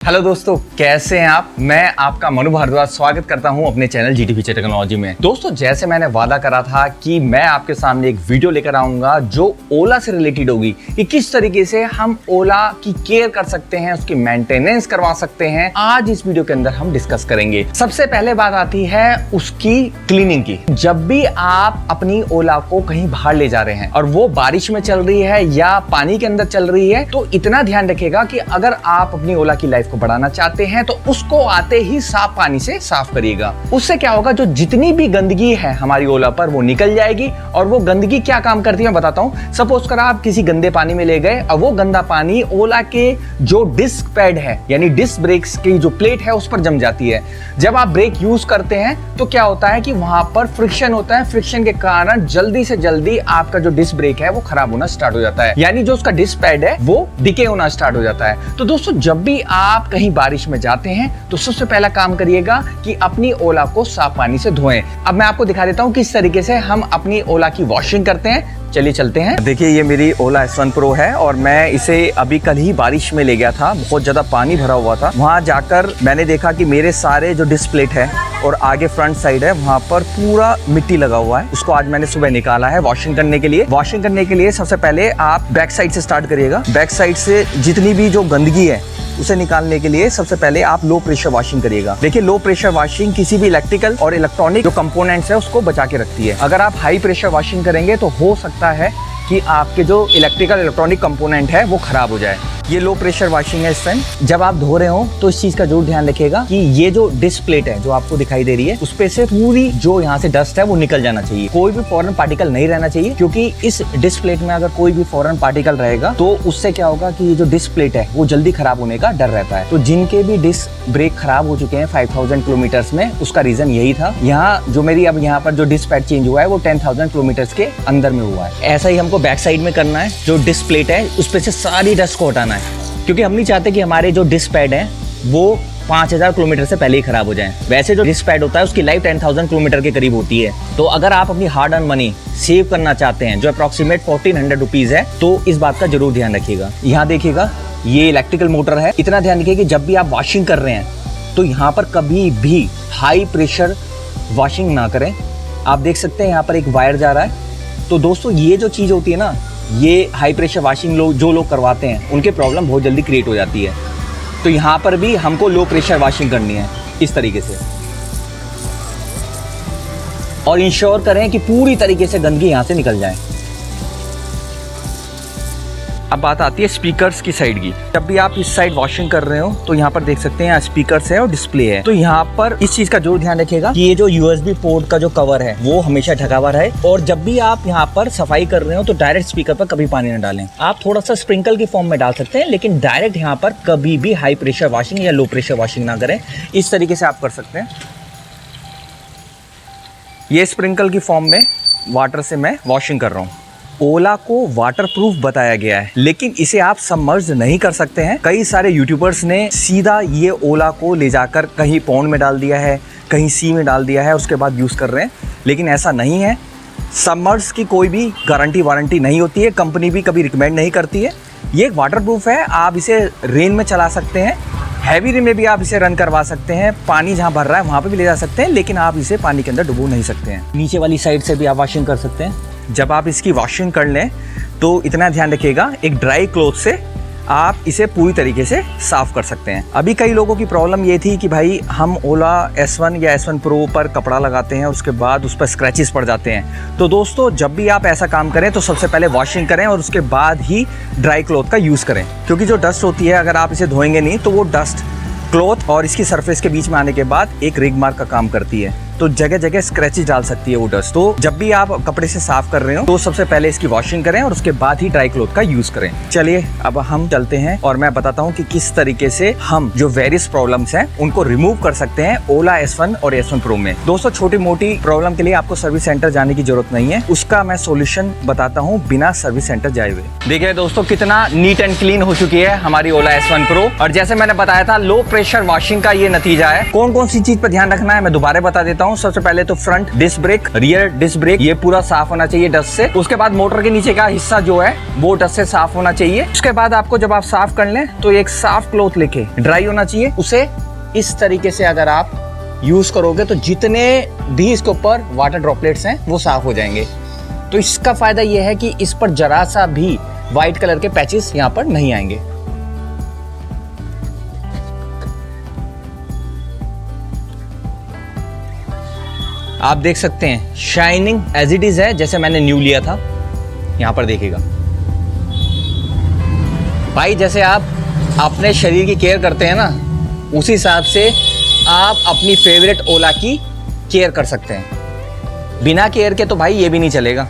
Hello दोस्तों, कैसे हैं आप। मैं आपका मनु भारद्वाज स्वागत करता हूं अपने चैनल जीटी फीचर टेक्नोलॉजी में। दोस्तों, जैसे मैंने वादा करा था कि मैं आपके सामने एक वीडियो लेकर आऊंगा जो ओला से रिलेटेड होगी कि किस तरीके से हम ओला की केयर कर सकते हैं, उसकी मेंटेनेंस करवा सकते हैं। आज इस वीडियो के अंदर हम डिस्कस करेंगे। सबसे पहले बात आती है उसकी क्लीनिंग की। जब भी आप अपनी ओला को कहीं बाहर ले जा रहे हैं और वो बारिश में चल रही है या पानी के अंदर चल रही है, तो इतना ध्यान रखिएगा कि अगर आप अपनी ओला की लाइफ बढ़ाना चाहते हैं तो उसको आते ही साफ पानी से साफ करिएगा। उससे क्या होगा, जो जितनी भी गंदगी है हमारी ओला पर वो निकल जाएगी। और वो गंदगी क्या काम करती है मैं बताता हूं। सपोज कर आप किसी गंदे पानी में ले गए और वो गंदा पानी ओला के जो डिस्क पैड है यानी डिस्क ब्रेक्स की जो प्लेट है उस पर जम जाती है। जब आप ब्रेक यूज करते हैं तो क्या होता है कि वहां पर फ्रिक्शन होता है। फ्रिक्शन के कारण जल्दी से जल्दी आपका जो डिस्क ब्रेक है वो खराब होना स्टार्ट हो जाता है, यानी जो उसका डिस्क पैड है वो डिके होना स्टार्ट हो जाता है। तो दोस्तों, जब भी आप कहीं बारिश में जाते हैं तो सबसे पहला काम करिएगा कि अपनी ओला को साफ पानी से धोएं। अब मैं आपको दिखा देता हूं किस तरीके से हम अपनी ओला की वॉशिंग करते हैं। चलिए चलते हैं। देखिए, ये मेरी ओला S1 Pro है और मैं इसे अभी कल ही बारिश में ले गया था। बहुत ज्यादा पानी भरा हुआ था। वहां जाकर मैंने देखा कि मेरे सारे जो डिस्क प्लेट है और आगे फ्रंट साइड है वहां पर पूरा मिट्टी लगा हुआ है। उसको आज मैंने सुबह निकाला है वॉशिंग करने के लिए। वॉशिंग करने के लिए सबसे पहले आप बैक साइड से स्टार्ट करिएगा। बैक साइड से जितनी भी जो गंदगी है उसे निकालने के लिए सबसे पहले आप लो प्रेशर वॉशिंग करिएगा। देखिए, लो प्रेशर वॉशिंग किसी भी इलेक्ट्रिकल और इलेक्ट्रॉनिक जो कंपोनेंट्स है उसको बचा के रखती है। अगर आप हाई प्रेशर वॉशिंग करेंगे तो हो सकता है कि आपके जो इलेक्ट्रिकल इलेक्ट्रॉनिक कंपोनेंट है वो खराब हो जाए। ये लो प्रेशर वॉशिंग है इस टाइम। जब आप धो रहे हो तो इस चीज का जरूर ध्यान रखिएगा कि ये जो डिस्क प्लेट है जो आपको दिखाई दे रही है उस पे से पूरी जो यहाँ से डस्ट है वो निकल जाना चाहिए। कोई भी फॉरेन पार्टिकल नहीं रहना चाहिए, क्योंकि इस डिस्क प्लेट में अगर कोई भी फॉरेन पार्टिकल रहेगा तो उससे क्या होगा कि ये जो डिस्क प्लेट है वो जल्दी खराब होने का डर रहता है। तो जिनके भी डिस्क ब्रेक खराब हो चुके हैं 5000 किलोमीटर्स में, उसका रीजन यही था। यहाँ जो मेरी अब यहाँ पर जो डिस्क पैड चेंज हुआ है वो 10,000 किलोमीटर्स के अंदर में हुआ है। ऐसा ही हमको बैक साइड में करना है। जो डिस्क प्लेट है उस पे से सारी डस्ट को हटाना है, क्योंकि हम नहीं चाहते कि हमारे जो डिस्क पैड है वो 5000 किलोमीटर से पहले ही खराब हो जाए। वैसे जो डिस्क पैड होता है उसकी लाइफ 10,000 किलोमीटर के करीब होती है। तो अगर आप अपनी हार्ड अर्न मनी सेव करना चाहते हैं जो अप्रोक्सीमेट 1400 रुपीज है, तो इस बात का जरूर ध्यान रखिएगा। यहाँ देखिएगा, ये इलेक्ट्रिकल मोटर है। इतना ध्यान रखिए कि जब भी आप वॉशिंग कर रहे हैं तो यहाँ पर कभी भी हाई प्रेशर वॉशिंग ना करें। आप देख सकते हैं यहाँ पर एक वायर जा रहा है। तो दोस्तों, ये जो चीज़ होती है ना, ये हाई प्रेशर वॉशिंग जो लोग करवाते हैं उनके प्रॉब्लम बहुत जल्दी क्रिएट हो जाती है। तो यहाँ पर भी हमको लो प्रेशर वॉशिंग करनी है इस तरीके से, और इंश्योर करें कि पूरी तरीके से गंदगी यहाँ से निकल जाए। अब बात आती है स्पीकर्स की साइड की। जब भी आप इस साइड वॉशिंग कर रहे हो तो यहाँ पर देख सकते हैं स्पीकर्स है और डिस्प्ले है। तो यहाँ पर इस चीज का जरूर ध्यान रखिएगा कि ये जो USB पोर्ट का जो कवर है वो हमेशा ढका हुआ रहे। और जब भी आप यहाँ पर सफाई कर रहे हो तो डायरेक्ट स्पीकर पर कभी पानी न डालें। आप थोड़ा सा स्प्रिंकल की फॉर्म में डाल सकते हैं, लेकिन डायरेक्ट यहाँ पर कभी भी हाई प्रेशर वॉशिंग या लो प्रेशर वॉशिंग ना करें। इस तरीके से आप कर सकते हैं। ये स्प्रिंकल की फॉर्म में वाटर से मैं वॉशिंग कर रहा हूँ। ओला को वाटरप्रूफ बताया गया है, लेकिन इसे आप सबमर्ज नहीं कर सकते हैं। कई सारे यूट्यूबर्स ने सीधा ये ओला को ले जाकर कहीं पॉन्ड में डाल दिया है, कहीं सी में डाल दिया है, उसके बाद यूज़ कर रहे हैं, लेकिन ऐसा नहीं है। सबमर्ज की कोई भी गारंटी वारंटी नहीं होती है, कंपनी भी कभी रिकमेंड नहीं करती है। ये एक वाटरप्रूफ है। आप इसे रेन में चला सकते हैं, हैवी रेन में भी आप इसे रन करवा सकते हैं, पानी जहाँ भर रहा है वहाँ पे भी ले जा सकते हैं, लेकिन आप इसे पानी के अंदर डुबो नहीं सकते हैं। नीचे वाली साइड से भी आप वॉशिंग कर सकते हैं। जब आप इसकी वॉशिंग कर लें तो इतना ध्यान रखिएगा, एक ड्राई क्लॉथ से आप इसे पूरी तरीके से साफ कर सकते हैं। अभी कई लोगों की प्रॉब्लम ये थी कि भाई हम ओला S1 या S1 Pro पर कपड़ा लगाते हैं और उसके बाद उस पर स्क्रैचेस पड़ जाते हैं। तो दोस्तों, जब भी आप ऐसा काम करें तो सबसे पहले वॉशिंग करें और उसके बाद ही ड्राई क्लॉथ का यूज़ करें, क्योंकि जो डस्ट होती है अगर आप इसे धोएंगे नहीं तो वो डस्ट क्लॉथ और इसकी सरफेस के बीच में आने के बाद एक रिग मार्क का काम करती है। तो जगह जगह स्क्रैचेस डाल सकती है वो डस्ट। तो जब भी आप कपड़े से साफ कर रहे हो तो सबसे पहले इसकी वॉशिंग करें और उसके बाद ही ड्राई क्लॉथ का यूज करें। चलिए अब हम चलते हैं और मैं बताता हूँ कि किस तरीके से हम जो वेरियस प्रॉब्लम्स हैं उनको रिमूव कर सकते हैं ओला S1 और S1 Pro में। दोस्तों, छोटी मोटी प्रॉब्लम के लिए आपको सर्विस सेंटर जाने की जरूरत नहीं है, उसका मैं सोल्यूशन बताता हूँ बिना सर्विस सेंटर जाए हुए। देखिए दोस्तों, कितना नीट एंड क्लीन हो चुकी है हमारी ओला S1 Pro। और जैसे मैंने बताया था, लो प्रेशर वॉशिंग का ये नतीजा है। कौन कौन सी चीज पर ध्यान रखना है मैं दोबारा बता देता हूँ। देता हूँ। सबसे पहले तो front disc brake, rear disc brake, ये पूरा साफ होना चाहिए डस्ट से। उसके बाद मोटर के नीचे का हिस्सा जो है वो डस्ट से साफ होना चाहिए। उसके बाद आपको जब आप साफ कर लें तो एक साफ क्लॉथ लेके ड्राई होना चाहिए, उसे इस तरीके से अगर आप यूज करोगे तो जितने भी इसके ऊपर वाटर ड्रॉपलेट्स हैं वो साफ हो जाएंगे। तो इसका फायदा ये है कि इस पर जरा सा भी व्हाइट कलर के पैचेस यहाँ पर नहीं आएंगे। आप देख सकते हैं शाइनिंग एज इट इज है, जैसे मैंने न्यू लिया था। यहां पर देखिएगा भाई, जैसे आप अपने शरीर की केयर करते हैं ना, उसी हिसाब से आप अपनी फेवरेट ओला की केयर कर सकते हैं। बिना केयर के तो भाई ये भी नहीं चलेगा।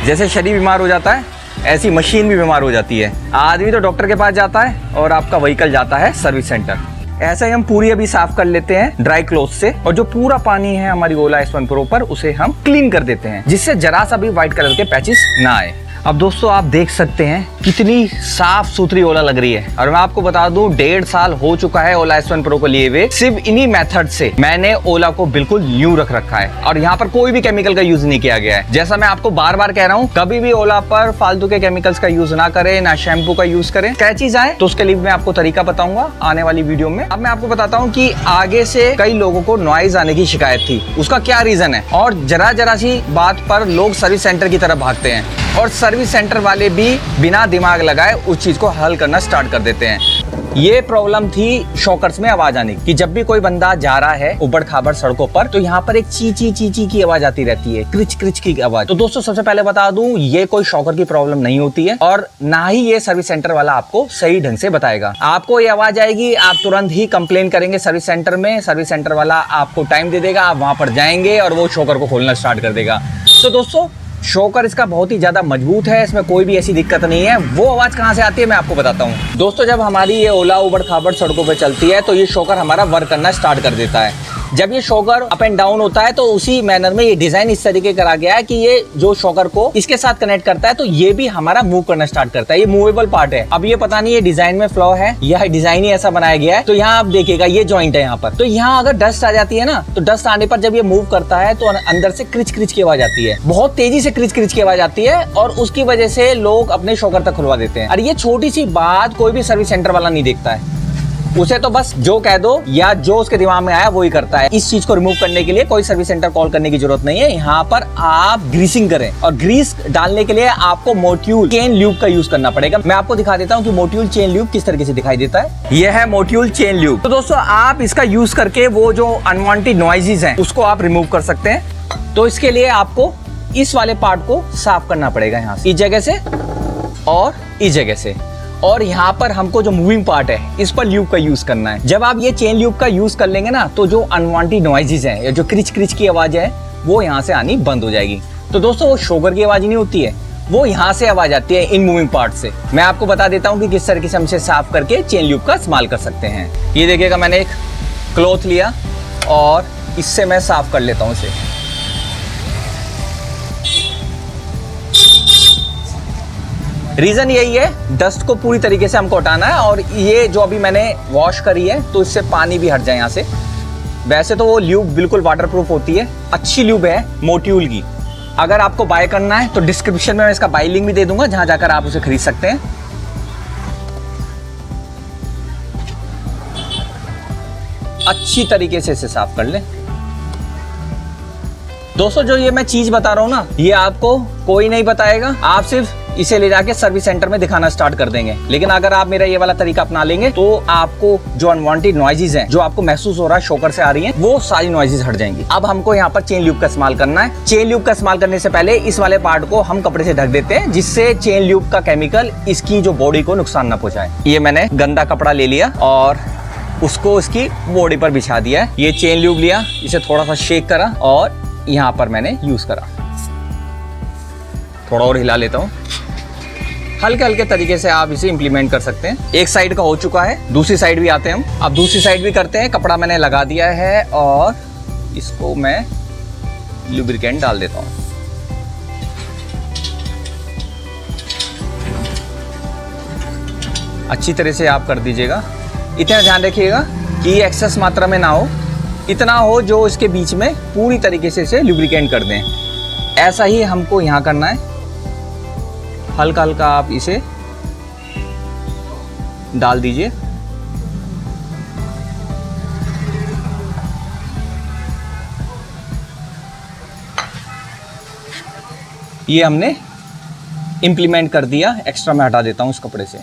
जैसे शरीर बीमार हो जाता है, ऐसी मशीन भी बीमार हो जाती है। आदमी तो डॉक्टर के पास जाता है और आपका व्हीकल जाता है सर्विस सेंटर। ऐसा ही हम पूरी अभी साफ कर लेते हैं ड्राई क्लॉथ से, और जो पूरा पानी है हमारी ओला S1 Pro पर उसे हम क्लीन कर देते हैं, जिससे जरा सा भी व्हाइट कलर के पैचेस ना आए। अब दोस्तों आप देख सकते हैं कितनी साफ सुथरी ओला लग रही है। और मैं आपको बता दूं 1.5 साल हो चुका है ओला S1 Pro को लिए हुए। सिर्फ इन्हीं मेथड से मैंने ओला को बिल्कुल न्यू रख रखा है और यहाँ पर कोई भी केमिकल का यूज नहीं किया गया है। जैसा मैं आपको बार बार कह रहा हूँ, कभी भी ओला पर फालतू के केमिकल्स का यूज ना करें, ना शैम्पू का यूज करें। कैचीज आए तो उसके लिए मैं आपको तरीका बताऊंगा आने वाली वीडियो में। अब मैं आपको बताता हूँ कि आगे से कई लोगों को नॉइज आने की शिकायत थी, उसका क्या रीजन है। और जरा सी बात पर लोग सर्विस सेंटर की तरफ भागते हैं और सर्विस सेंटर वाले भी बिना दिमाग लगाए उस चीज को हल करना स्टार्ट कर देते हैं। ये प्रॉब्लम थी शॉकर्स में आवाज आने की, कि जब भी कोई बंदा जा रहा है उबड़ खाबड़ सड़कों पर तो यहाँ पर एक ची ची की आवाज आती रहती है, क्रिच क्रिच की आवाज। तो दोस्तों सबसे पहले बता दूं, ये कोई शॉकर की प्रॉब्लम नहीं होती है और ना ही ये सर्विस सेंटर वाला आपको सही ढंग से बताएगा। आपको ये आवाज आएगी, आप तुरंत ही कंप्लेन करेंगे सर्विस सेंटर में, सर्विस सेंटर वाला आपको टाइम दे देगा, आप वहां पर जाएंगे और वो शॉकर को खोलना स्टार्ट कर देगा। तो दोस्तों शॉकर इसका बहुत ही ज्यादा मजबूत है, इसमें कोई भी ऐसी दिक्कत नहीं है। वो आवाज कहां से आती है मैं आपको बताता हूं। दोस्तों जब हमारी ये ओला उबड़ खाबड़ सड़कों पे चलती है तो ये शॉकर हमारा वर्क करना स्टार्ट कर देता है। जब ये शॉकर अप एंड डाउन होता है तो उसी मैनर में ये डिजाइन इस तरीके करा गया है कि ये जो शॉकर को इसके साथ कनेक्ट करता है तो ये भी हमारा मूव करना स्टार्ट करता है। ये मूवेबल पार्ट है। अब ये पता नहीं ये डिजाइन में फ्लॉ है या डिजाइन ही ऐसा बनाया गया है। तो यहाँ आप देखिएगा ये जॉइंट है यहाँ पर, तो यहाँ अगर डस्ट आ जाती है ना, तो डस्ट आने पर जब ये मूव करता है तो अंदर से क्रिच क्रिच की आवाज आती है, बहुत तेजी से क्रिच क्रिच की आवाज आती है और उसकी वजह से लोग अपने शॉकर तक खुलवा देते हैं। और ये छोटी सी बात कोई भी सर्विस सेंटर वाला नहीं देखता है, उसे तो बस जो कह दो या जो उसके दिमाग में आया वो ही करता है। इस चीज को रिमूव करने के लिए कोई सर्विस सेंटर कॉल करने की जरूरत नहीं है। यहाँ पर आप ग्रीसिंग करें और ग्रीस डालने के लिए आपको मोट्यूल चेन ल्यूब का यूज करना पड़ेगा। मैं आपको दिखा देता हूँ कि मोट्यूल चेन ल्यूब किस तरीके से दिखाई देता है। यह है मोट्यूल चेन ल्यूब। तो दोस्तों आप इसका यूज करके वो जो अनवांटेड नॉइजेस हैं उसको आप रिमूव कर सकते हैं। तो इसके लिए आपको इस वाले पार्ट को साफ करना पड़ेगा, यहाँ से इस जगह से और इस जगह से, और यहाँ पर हमको जो मूविंग पार्ट है इस पर ल्यूब का यूज करना है। जब आप ये चेन ल्यूब का यूज कर लेंगे ना तो जो अनवांटेड नॉइजेस हैं या जो क्रिच क्रिच की आवाज है वो यहाँ से आनी बंद हो जाएगी। तो दोस्तों वो शॉकर की आवाज नहीं होती है, वो यहाँ से आवाज आती है इन मूविंग पार्ट से। मैं आपको बता देता हूँ कि किस तरीके से हम इसे साफ करके चेन ल्यूब का इस्तेमाल कर सकते हैं। ये देखिएगा मैंने एक क्लॉथ लिया और इससे मैं साफ कर लेता हूँ इसे। रीजन यही है, डस्ट को पूरी तरीके से हमको हटाना है। और ये जो अभी मैंने वॉश करी है तो इससे पानी भी हट जाए यहाँ से। वैसे तो वो ल्यूब बिल्कुल वाटरप्रूफ होती है, अच्छी ल्यूब है मोट्यूल की। अगर आपको बाय करना है तो डिस्क्रिप्शन में मैं इसका बाय लिंक भी दे दूंगा, जहां जाकर आप उसे खरीद सकते हैं। अच्छी तरीके से इसे साफ कर लें। दोस्तों जो ये मैं चीज बता रहा हूँ ना, ये आपको कोई नहीं बताएगा, आप सिर्फ इसे ले जाके सर्विस सेंटर में दिखाना स्टार्ट कर देंगे। लेकिन अगर आप मेरा ये वाला तरीका अपना लेंगे तो आपको जो अनवांटेड नॉइजेस हैं, जो आपको महसूस हो रहा है शॉकर से आ रही हैं, वो सारी नॉइजेस हट जाएंगी। अब हमको यहाँ पर चेन ल्यूब का इस्तेमाल करना है। चेन ल्यूब का इस्तेमाल करने से पहले इस वाले पार्ट को हम कपड़े से ढक देते हैं, जिससे चेन ल्यूब का केमिकल इसकी जो बॉडी को नुकसान ना पहुंचाए। ये मैंने गंदा कपड़ा ले लिया और उसको इसकी बॉडी पर बिछा दिया है। ये चेन ल्यूब लिया, इसे थोड़ा सा शेक करा और यहाँ पर मैंने यूज करा। थोड़ा और हिला लेता हूँ। हल्के हल्के तरीके से आप इसे इंप्लीमेंट कर सकते हैं। एक साइड का हो चुका है, दूसरी साइड भी आते हैं हम। अब दूसरी साइड भी करते हैं। कपड़ा मैंने लगा दिया है और इसको मैं लुब्रिकेंट डाल देता हूँ। अच्छी तरह से आप कर दीजिएगा। इतना ध्यान रखिएगा कि एक्सेस मात्रा में ना हो, इतना हो जो इसके बीच में पूरी तरीके से इसे लुब्रिकेंट कर दें। ऐसा ही हमको यहाँ करना है। हल्का हल्का आप इसे डाल दीजिए। ये हमने इम्प्लीमेंट कर दिया। एक्स्ट्रा मैं हटा देता हूँ इस कपड़े से।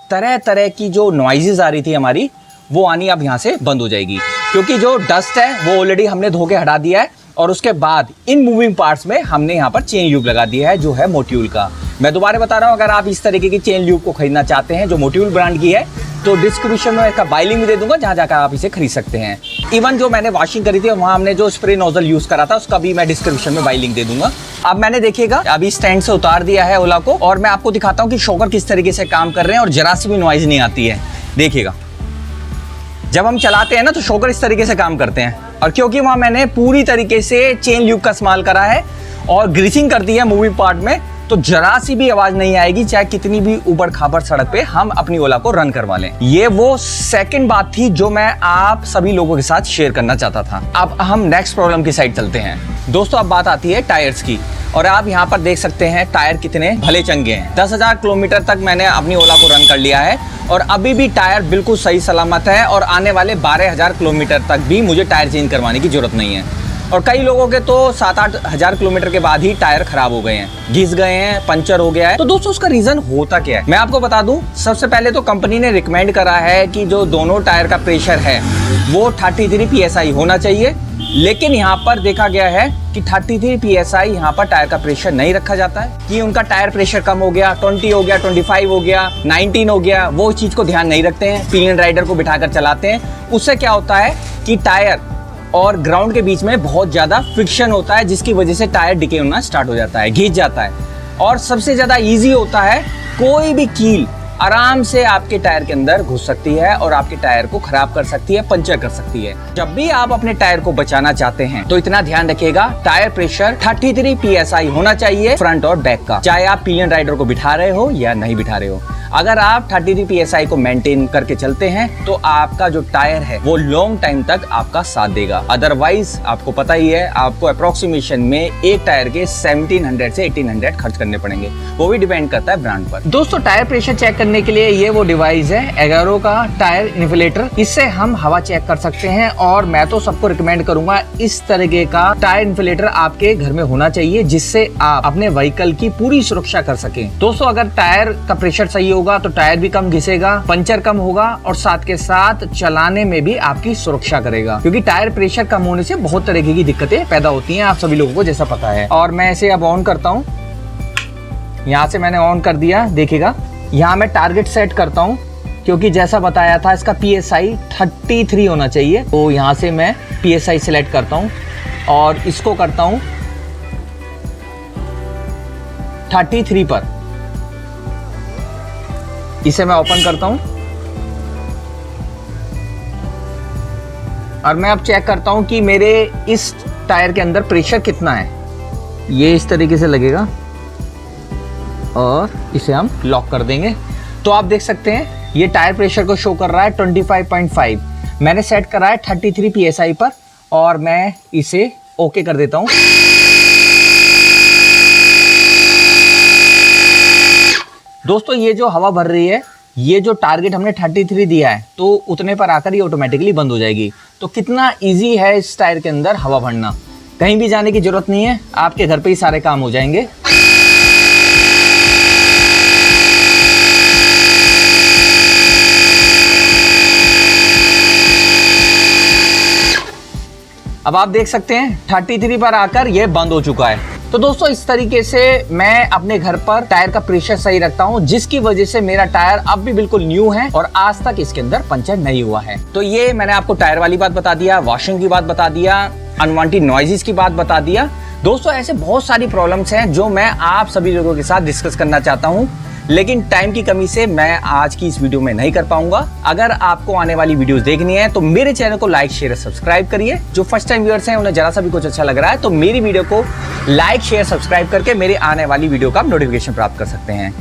तरह तरह की जो नॉइजेस आ रही थी हमारी, वो आनी अब यहाँ से बंद हो जाएगी, क्योंकि जो डस्ट है वो ऑलरेडी हमने धो के हटा दिया है। और उसके बाद इन मूविंग पार्ट्स में हमने यहाँ पर चेन ल्यूब लगा दिया है, जो है मोट्यूल का। मैं दोबारा बता रहा हूँ, अगर आप इस तरीके की चेन ल्यूब को खरीदना चाहते हैं जो मोट्यूल ब्रांड की है, तो डिस्क्रिप्शन में इसका बाय लिंक भी दे दूंगा, जहाँ जाकर आप इसे खरीद सकते हैं। इवन जो मैंने वॉशिंग करी थी वहाँ हमने जो स्प्रे नोजल यूज करा था, उसका भी मैं डिस्क्रिप्शन में बाय लिंक दे दूंगा। अब मैंने देखिएगा अभी स्टैंड से उतार दिया है ओला को, और मैं आपको दिखाता हूँ कि शॉकर किस तरीके से काम कर रहे हैं और जरा सी भी नॉइज नहीं आती है। देखिएगा, जब हम चलाते हैं ना तो शॉकर इस तरीके से काम करते हैं। और क्योंकि वहाँ मैंने पूरी तरीके से चेन ल्यूब का इस्तेमाल करा है और ग्रीसिंग कर दी है मूविंग पार्ट में, तो जरा सी भी आवाज नहीं आएगी, चाहे कितनी भी ऊबड़ खाबड़ सड़क पे हम अपनी ओला को रन करवा लें। ये वो सेकंड बात थी जो मैं आप सभी लोगों के साथ शेयर करना चाहता था। अब हम नेक्स्ट प्रॉब्लम की साइड चलते हैं। दोस्तों, अब बात आती है टायर्स की, और आप यहाँ पर देख सकते हैं टायर कितने भले चंगे हैं। 10,000 किलोमीटर तक मैंने अपनी ओला को रन कर लिया है और अभी भी टायर बिल्कुल सही सलामत है, और आने वाले 12,000 किलोमीटर तक भी मुझे टायर चेंज करवाने की जरूरत नहीं है। और कई लोगों के तो 7-8 हज़ार किलोमीटर के बाद ही टायर खराब हो गए हैं, घिस गए हैं, पंचर हो गया है। तो दोस्तों, उसका रीजन होता क्या है, मैं आपको बता दूं। सबसे पहले तो कंपनी ने रिकमेंड करा है कि जो दोनों टायर का प्रेशर है वो 33 PSI होना चाहिए, लेकिन यहाँ पर देखा गया है कि 33 PSI यहाँ पर टायर का प्रेशर नहीं रखा जाता है, कि उनका टायर प्रेशर कम हो गया, 20 हो गया, 25 हो गया, 19 हो गया, वो चीज को ध्यान नहीं रखते हैं। पिलियन राइडर को बिठाकर चलाते हैं। उससे क्या होता है कि टायर और ग्राउंड के बीच में बहुत ज्यादा फ्रिक्शन होता है, जिसकी वजह से टायर डिके होना स्टार्ट हो जाता है, घिस जाता है। और सबसे ज्यादा इजी होता है, कोई भी कील आराम से आपके टायर के अंदर घुस सकती है और आपके टायर को खराब कर सकती है, पंचर कर सकती है। जब भी आप अपने टायर को बचाना चाहते हैं तो इतना ध्यान रखिएगा, टायर प्रेशर 33 PSI होना चाहिए फ्रंट और बैक का, चाहे आप पिलियन राइडर को बिठा रहे हो या नहीं बिठा रहे हो। अगर आप 33 PSI को मेंटेन करके चलते हैं तो आपका जो टायर है वो लॉन्ग टाइम तक आपका साथ देगा। अदरवाइज आपको पता ही है, आपको अप्रोक्सीमेशन में एक टायर के 1700 से 1800 खर्च करने पड़ेंगे, वो भी डिपेंड करता है ब्रांड पर। दोस्तों, टायर प्रेशर चेक करने के लिए ये वो डिवाइस है, एगारो का टायर इन्फ्लेटर। इससे हम हवा चेक कर सकते हैं, और मैं तो सबको रिकमेंड करूंगा इस तरीके का टायर इन्फ्लेटर आपके घर में होना चाहिए, जिससे आप अपने व्हीकल की पूरी सुरक्षा कर सकें। दोस्तों, अगर टायर का प्रेशर सही होगा तो टायर भी कम घिसेगा, पंचर कम होगा, और साथ के साथ चलाने में भी आपकी सुरक्षा करेगा, क्योंकि टायर प्रेशर कम होने से बहुत तरह की दिक्कतें पैदा होती हैं, आप सभी लोगों को जैसा पता है। और मैं इसे अब ऑन करता हूँ। यहाँ से मैंने ऑन कर दिया। देखिएगा, यहाँ मैं टारगेट सेट करता हूँ, क्योंकि जैसा बताया था इसका PSI 33 होना चाहिए। तो यहाँ से मैं PSI सिलेक्ट करता हूँ और इसको करता हूँ 33 पर। इसे मैं ओपन करता हूं और मैं अब चेक करता हूं कि मेरे इस टायर के अंदर प्रेशर कितना है। ये इस तरीके से लगेगा और इसे हम लॉक कर देंगे। तो आप देख सकते हैं ये टायर प्रेशर को शो कर रहा है 25.5। मैंने सेट करा है 33 PSI पर, और मैं इसे ओके कर देता हूं। दोस्तों, ये जो हवा भर रही है, ये जो टारगेट हमने 33 दिया है, तो उतने पर आकर ये ऑटोमेटिकली बंद हो जाएगी। तो कितना इजी है इस टायर के अंदर हवा भरना, कहीं भी जाने की जरूरत नहीं है, आपके घर पे ही सारे काम हो जाएंगे। अब आप देख सकते हैं 33 पर आकर ये बंद हो चुका है। तो दोस्तों, इस तरीके से मैं अपने घर पर टायर का प्रेशर सही रखता हूं, जिसकी वजह से मेरा टायर अब भी बिल्कुल न्यू है और आज तक इसके अंदर पंचर नहीं हुआ है। तो ये मैंने आपको टायर वाली बात बता दिया, वॉशिंग की बात बता दिया, अनवांटेड नॉइजेस की बात बता दिया। दोस्तों, ऐसे बहुत सारी प्रॉब्लम्स हैं जो मैं आप सभी लोगों के साथ डिस्कस करना चाहता हूं, लेकिन टाइम की कमी से मैं आज की इस वीडियो में नहीं कर पाऊंगा। अगर आपको आने वाली वीडियोस देखनी है तो मेरे चैनल को लाइक शेयर सब्सक्राइब करिए। जो फर्स्ट टाइम व्यूअर्स हैं उन्हें जरा सा भी कुछ अच्छा लग रहा है तो मेरी वीडियो को लाइक शेयर सब्सक्राइब करके मेरे आने वाली वीडियो का नोटिफिकेशन प्राप्त कर सकते हैं।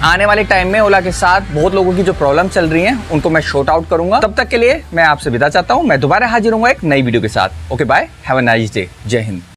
आने वाले टाइम में ओला के साथ बहुत लोगों की जो प्रॉब्लम चल रही है उनको मैं शॉर्ट आउट करूंगा। तब तक के लिए मैं आपसे विदा चाहता हूं। मैं दोबारा हाजिर हूंगा एक नई वीडियो के साथ। Okay bye, have a nice day, जय हिंद।